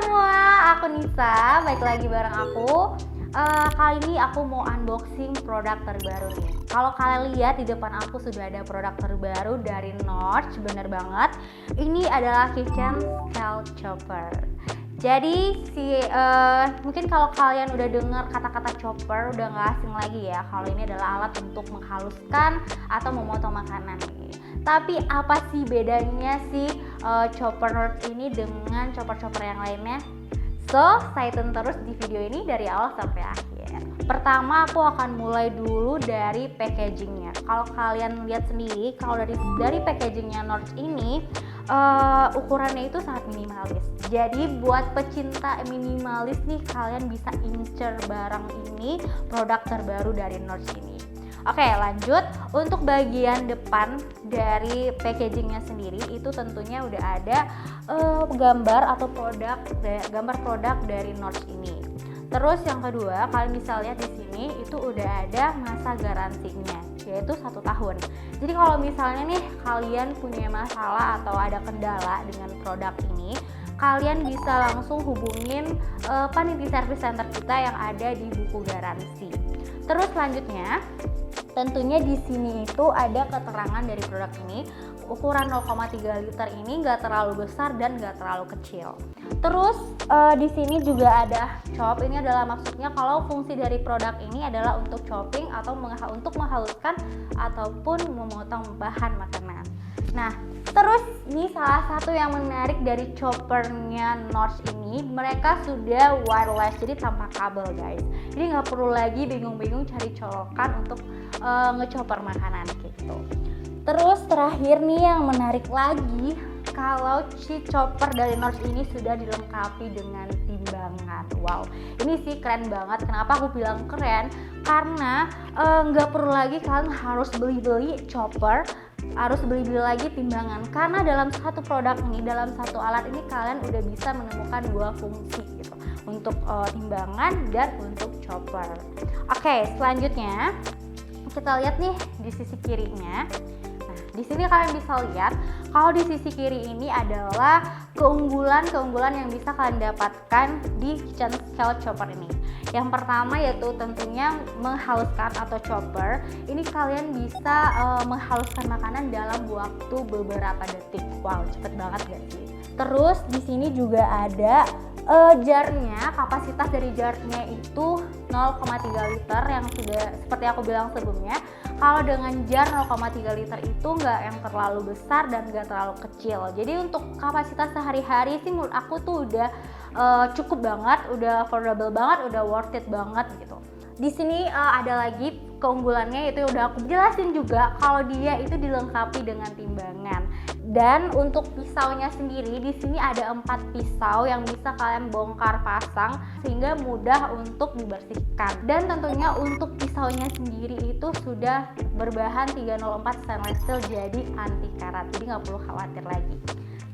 semua, aku Nisa, balik lagi bareng aku. Kali ini aku mau unboxing produk terbaru nih. Kalau kalian lihat di depan aku sudah ada produk terbaru dari Notch, bener banget. Ini adalah Kitchen Scale Chopper. Jadi mungkin kalau kalian udah dengar kata-kata chopper udah nggak asing lagi ya. Kalau ini adalah alat untuk menghaluskan atau memotong makanan nih. Tapi apa sih bedanya si chopper Notch ini dengan chopper-chopper yang lainnya? So, stay tune terus di video ini dari awal sampai akhir. Pertama, aku akan mulai dulu dari packagingnya. Kalau kalian lihat sendiri, kalau dari packagingnya Notch ini, ukurannya itu sangat minimalis. Jadi buat pecinta minimalis nih, kalian bisa incer barang ini, produk terbaru dari Notch ini. Oke, lanjut. Untuk bagian depan dari packagingnya sendiri itu tentunya udah ada gambar produk dari Notch ini. Terus yang kedua, kalian bisa lihat di sini itu udah ada masa garansinya, yaitu 1 tahun. Jadi kalau misalnya nih kalian punya masalah atau ada kendala dengan produk ini, kalian bisa langsung hubungin Paniti Service Center kita yang ada di buku garansi. Terus selanjutnya, tentunya di sini itu ada keterangan dari produk ini. Ukuran 0,3 liter ini nggak terlalu besar dan nggak terlalu kecil. Terus di sini juga ada chop. Ini adalah maksudnya kalau fungsi dari produk ini adalah untuk chopping atau untuk menghaluskan ataupun memotong bahan makanan. Nah, terus ini salah satu yang menarik dari choppernya Notch ini, mereka sudah wireless, jadi tanpa kabel guys. Jadi nggak perlu lagi bingung-bingung cari colokan untuk ngechopper makanan gitu. Terus terakhir nih yang menarik lagi, kalau si chopper dari Notch ini sudah dilengkapi dengan timbangan. Wow, ini sih keren banget. Kenapa aku bilang keren? Karena nggak perlu lagi kalian harus beli-beli chopper, harus beli-beli lagi timbangan. Karena dalam satu produk ini, dalam satu alat ini kalian udah bisa menemukan 2 fungsi gitu, untuk timbangan dan untuk chopper. Oke, selanjutnya kita lihat nih di sisi kirinya. Nah, di sini kalian bisa lihat kalau di sisi kiri ini adalah keunggulan yang bisa kalian dapatkan di Kitchen Scale Chopper ini. Yang pertama yaitu tentunya menghaluskan atau chopper. Ini kalian bisa menghaluskan makanan dalam waktu beberapa detik. Wow, cepet banget gak sih? Terus di sini juga ada jarnya, kapasitas dari jarnya itu 0,3 liter yang sudah seperti aku bilang sebelumnya. Kalau dengan jar 0,3 liter itu nggak yang terlalu besar dan nggak terlalu kecil. Jadi untuk kapasitas sehari-hari sih menurut aku tuh udah cukup banget, udah affordable banget, udah worth it banget gitu. Di sini ada lagi keunggulannya, itu udah aku jelasin juga kalau dia itu dilengkapi dengan timbangan. Dan untuk pisaunya sendiri di sini ada 4 pisau yang bisa kalian bongkar pasang sehingga mudah untuk dibersihkan. Dan tentunya untuk pisaunya sendiri itu sudah berbahan 304 stainless steel, jadi anti karat, jadi nggak perlu khawatir lagi.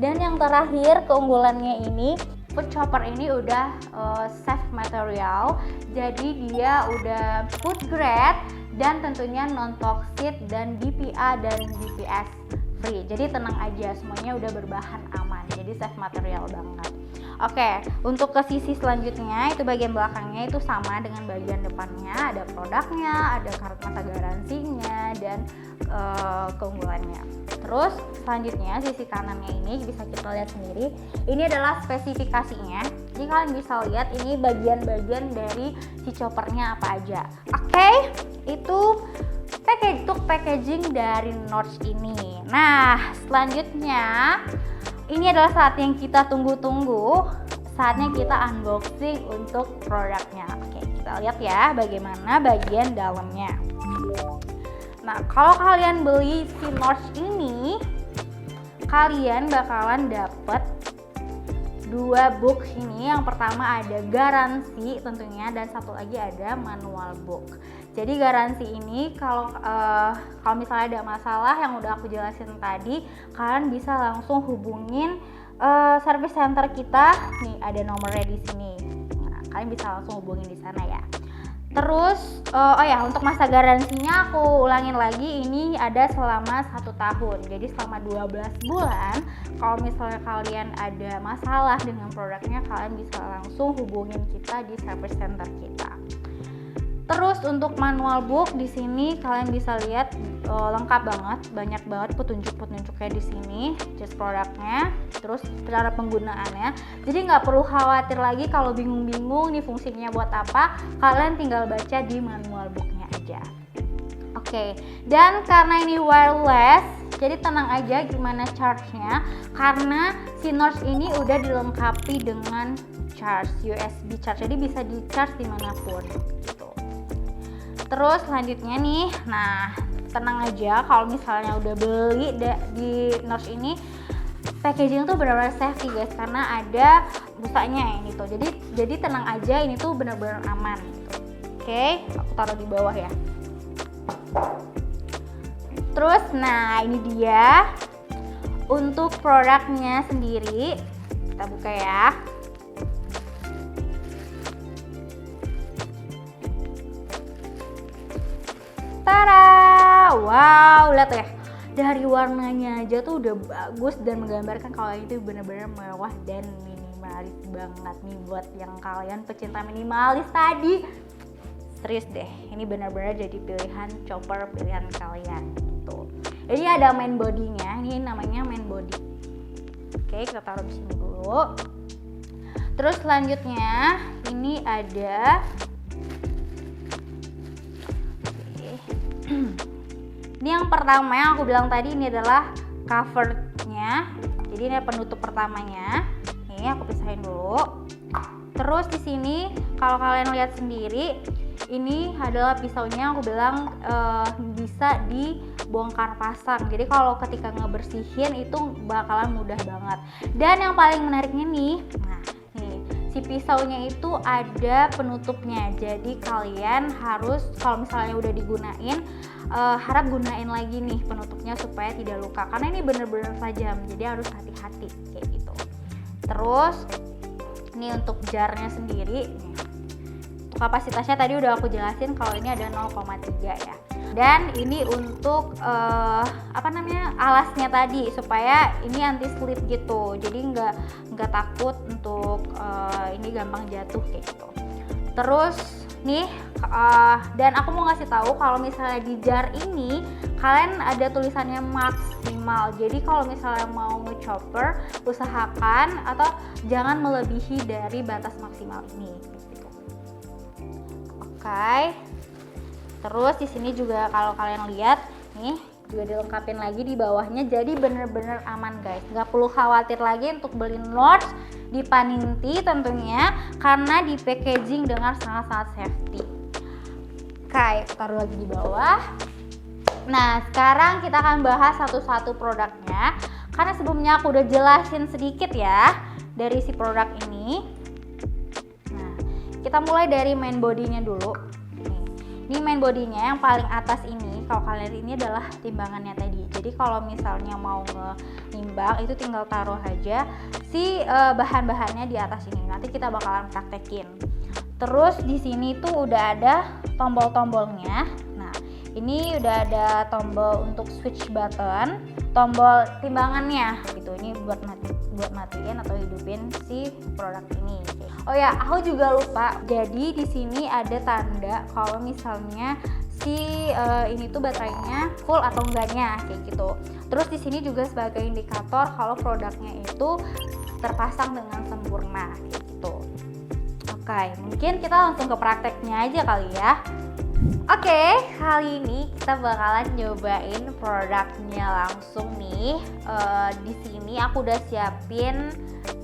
Dan yang terakhir keunggulannya ini, food chopper ini udah safe material, jadi dia udah food grade dan tentunya non toxic dan BPA dan BPS free. Jadi tenang aja, semuanya udah berbahan aman, jadi safe material banget. Oke, untuk ke sisi selanjutnya itu bagian belakangnya itu sama dengan bagian depannya, ada produknya, ada kartu masa garansinya dan keunggulannya. Terus selanjutnya sisi kanannya ini bisa kita lihat sendiri. Ini adalah spesifikasinya. Jadi kalian bisa lihat ini bagian-bagian dari si choppernya apa aja. Oke, itu untuk packaging dari Notch ini. Nah, selanjutnya ini adalah saat yang kita tunggu-tunggu. Saatnya kita unboxing untuk produknya. Oke, kita lihat ya bagaimana bagian dalamnya. Nah, kalau kalian beli si Notch ini, kalian bakalan dapet 2 book ini. Yang pertama ada garansi tentunya, dan satu lagi ada manual book. Jadi garansi ini kalau misalnya ada masalah yang udah aku jelasin tadi, kalian bisa langsung hubungin service center kita. Nih ada nomornya di sini. Nah, kalian bisa langsung hubungin di sana ya. Terus oh ya, untuk masa garansinya aku ulangin lagi, ini ada selama 1 tahun. Jadi selama 12 bulan kalau misalnya kalian ada masalah dengan produknya, kalian bisa langsung hubungin kita di service center kita. Terus untuk manual book di sini kalian bisa lihat lengkap banget, banyak banget petunjuk-petunjuknya di sini, just produknya, terus cara penggunaannya. Jadi nggak perlu khawatir lagi kalau bingung-bingung nih fungsinya buat apa, kalian tinggal baca di manual booknya aja. Oke, dan karena ini wireless, jadi tenang aja gimana charge-nya, karena si Notch ini udah dilengkapi dengan charge, USB charge, jadi bisa di-charge dimanapun gitu. Terus selanjutnya nih, nah tenang aja kalau misalnya udah beli di Notch ini, packaging tuh benar-benar safety guys, karena ada busanya ini tuh. Jadi tenang aja, ini tuh benar-benar aman gitu. Oke, aku taruh di bawah ya. Terus nah ini dia untuk produknya sendiri, kita buka ya. Tada! Wow, lihat ya, dari warnanya aja tuh udah bagus dan menggambarkan kalau itu benar-benar mewah dan minimalis banget nih. Buat yang kalian pecinta minimalis tadi, serius deh, ini benar-benar jadi pilihan chopper pilihan kalian gitu. Ini ada main bodinya, ini namanya main body. Oke, kita taruh di sini dulu. Terus selanjutnya ini ada ini yang pertama yang aku bilang tadi, ini adalah covernya. Jadi ini penutup pertamanya. Nih aku pisahin dulu. Terus di sini kalau kalian lihat sendiri, ini adalah pisaunya, aku bilang bisa dibongkar pasang. Jadi kalau ketika ngebersihin itu bakalan mudah banget. Dan yang paling menariknya nih, nah nih si pisaunya itu ada penutupnya. Jadi kalian harus kalau misalnya udah digunain, harap gunain lagi nih penutupnya supaya tidak luka, karena ini bener-bener tajam, jadi harus hati-hati kayak gitu. Terus ini untuk jarnya sendiri nih. Untuk kapasitasnya tadi udah aku jelasin kalau ini ada 0,3 ya. Dan ini untuk alasnya tadi supaya ini anti slip gitu, jadi nggak takut untuk ini gampang jatuh kayak gitu. Terus nih dan aku mau ngasih tahu kalau misalnya di jar ini kalian ada tulisannya maksimal. Jadi kalau misalnya mau ngechopper, usahakan atau jangan melebihi dari batas maksimal ini gitu. Oke. Terus di sini juga kalau kalian lihat nih juga dilengkapin lagi di bawahnya, jadi bener-bener aman guys, nggak perlu khawatir lagi untuk beli Notch di Paninti tentunya, karena di packaging dengan sangat-sangat safety. Oke, taruh lagi di bawah. Nah sekarang kita akan bahas satu-satu produknya, karena sebelumnya aku udah jelasin sedikit ya dari si produk ini. Nah kita mulai dari main bodinya dulu. Ini main bodinya yang paling atas ini, kalau kalian lihat ini adalah timbangannya tadi. Jadi kalau misalnya mau nimbang itu tinggal taruh aja si bahan-bahannya di atas ini. Nanti kita bakalan praktekin. Terus di sini tuh udah ada tombol-tombolnya. Nah, ini udah ada tombol untuk switch button, tombol timbangannya gitu. Ini buat matiin atau hidupin si produk ini. Oh ya, aku juga lupa. Jadi di sini ada tanda kalau misalnya si ini tuh baterainya full atau enggaknya kayak gitu. Terus di sini juga sebagai indikator kalau produknya itu terpasang dengan sempurna kayak gitu. Oke, mungkin kita langsung ke prakteknya aja kali ya. Oke, kali ini kita bakalan nyobain produknya langsung nih. Di sini aku udah siapin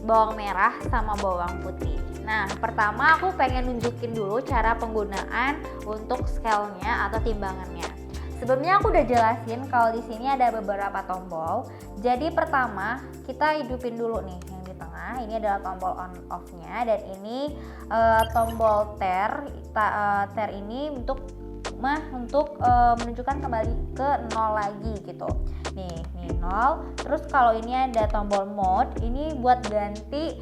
bawang merah sama bawang putih. Nah, pertama aku pengen nunjukin dulu cara penggunaan untuk scale-nya atau timbangannya. Sebelumnya aku udah jelasin kalau di sini ada beberapa tombol. Jadi pertama kita hidupin dulu nih yang di tengah. Ini adalah tombol on off-nya dan ini tombol ter ini untuk mah untuk menunjukkan kembali ke 0 lagi gitu. Nih 0. Terus kalau ini ada tombol mode, ini buat ganti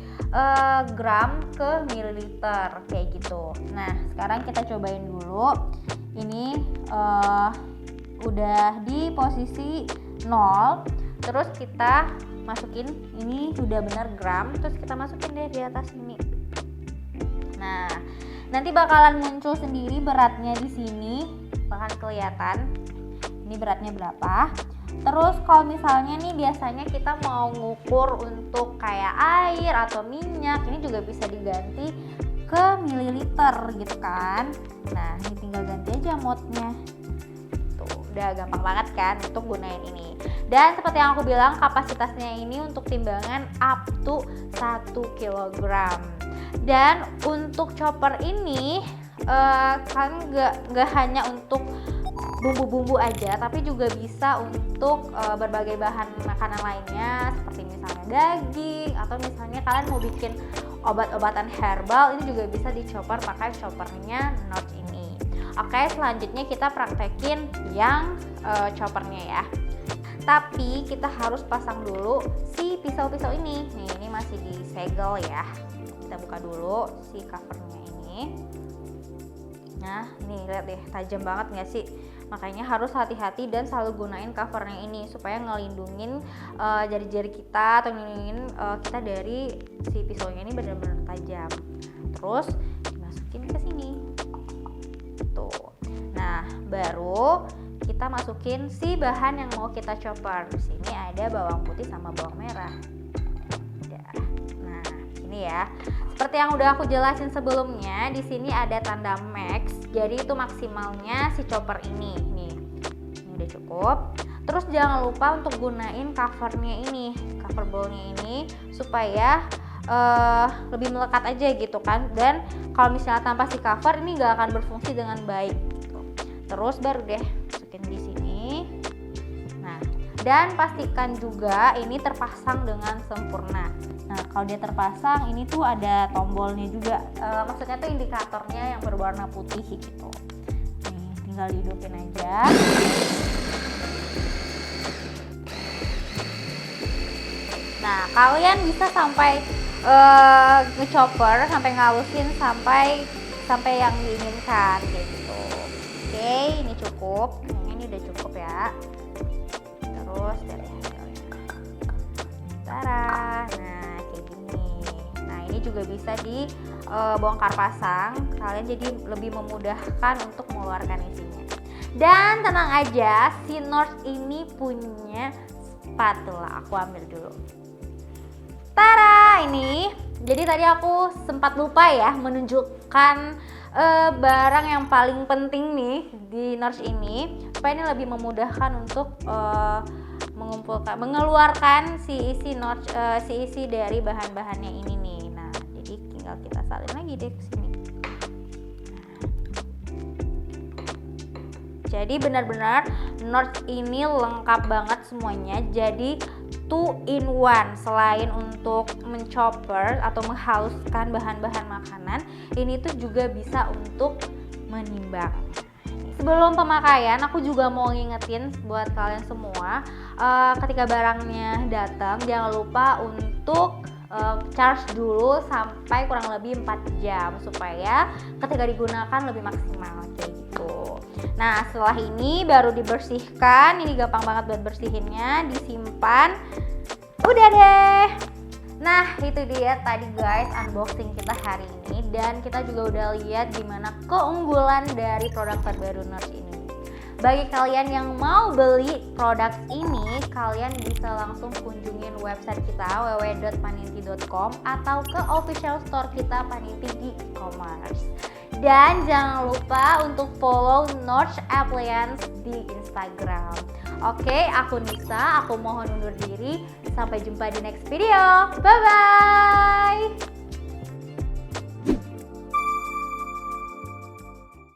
gram ke mililiter kayak gitu. Nah sekarang kita cobain dulu. Ini udah di posisi 0. Terus kita masukin, ini udah bener gram, terus kita masukin deh di atas ini. Nah nanti bakalan muncul sendiri beratnya di sini, bakalan kelihatan ini beratnya berapa. Terus kalau misalnya nih biasanya kita mau ngukur untuk kayak air atau minyak, ini juga bisa diganti ke mililiter gitu kan. Nah ini tinggal ganti aja mode-nya. Tuh udah gampang banget kan untuk gunain ini. Dan seperti yang aku bilang, kapasitasnya ini untuk timbangan up to 1 kg. Dan untuk chopper ini kan nggak hanya untuk bumbu-bumbu aja, tapi juga bisa untuk berbagai bahan makanan lainnya, seperti misalnya daging, atau misalnya kalian mau bikin obat-obatan herbal, ini juga bisa dichopper pakai choppernya Notch ini. Oke, selanjutnya kita praktekin yang choppernya ya. Tapi kita harus pasang dulu si pisau-pisau ini. Nih, ini masih disegel ya. Kita buka dulu si covernya ini. Nah, nih lihat deh, tajam banget nggak sih? Makanya harus hati-hati dan selalu gunain covernya ini supaya ngelindungin jari-jari kita atau ngelindungin kita dari si pisaunya ini benar-benar tajam. Terus dimasukin ke sini. Tuh. Nah, baru kita masukin si bahan yang mau kita chopper. Di sini ada bawang putih sama bawang merah. Nah, ini ya. Seperti yang udah aku jelasin sebelumnya, di sini ada tanda max. Jadi itu maksimalnya si chopper ini. Nih, ini udah cukup. Terus jangan lupa untuk gunain covernya ini, cover bowlnya ini, supaya lebih melekat aja gitu kan. Dan kalau misalnya tanpa si cover ini nggak akan berfungsi dengan baik. Gitu. Terus baru deh masukin di sini. Nah, dan pastikan juga ini terpasang dengan sempurna. Nah, kalau dia terpasang, ini tuh ada tombolnya juga. Maksudnya tuh indikatornya yang berwarna putih gitu. Nih, tinggal dihidupin aja. Nah, kalian bisa sampai ngechopper, sampai ngalusin sampai yang diinginkan kayak gitu. Oke, ini cukup. Ini udah cukup ya. Terus dari Tara. Nah, kayak gini. Nah, ini juga bisa dibongkar pasang. Kalian jadi lebih memudahkan untuk mengeluarkan isinya. Dan tenang aja, si Notch ini punya spatula. Aku ambil dulu. Tara, ini. Jadi tadi aku sempat lupa ya menunjukkan barang yang paling penting nih di Notch ini, supaya ini lebih memudahkan untuk mengeluarkan si isi dari bahan-bahannya ini nih. Nah, jadi tinggal kita salin lagi deh ke sini. Jadi benar-benar Notch ini lengkap banget semuanya. Jadi 2 in 1. Selain untuk menchopper atau menghaluskan bahan-bahan makanan, ini tuh juga bisa untuk menimbang. Sebelum pemakaian, aku juga mau ngingetin buat kalian semua, ketika barangnya datang jangan lupa untuk charge dulu sampai kurang lebih 4 jam supaya ketika digunakan lebih maksimal kayak gitu. Nah, setelah ini baru dibersihkan. Ini gampang banget buat bersihinnya, disimpan. Udah deh. Nah, itu dia tadi guys unboxing kita hari ini, dan kita juga udah lihat gimana keunggulan dari produk terbaru Notch ini. Bagi kalian yang mau beli produk ini, kalian bisa langsung kunjungin website kita www.paninti.com atau ke official store kita Paninti e-commerce. Dan jangan lupa untuk follow Notch Appliance di Instagram. Oke, aku Nisa, aku mohon undur diri. Sampai jumpa di next video. Bye-bye!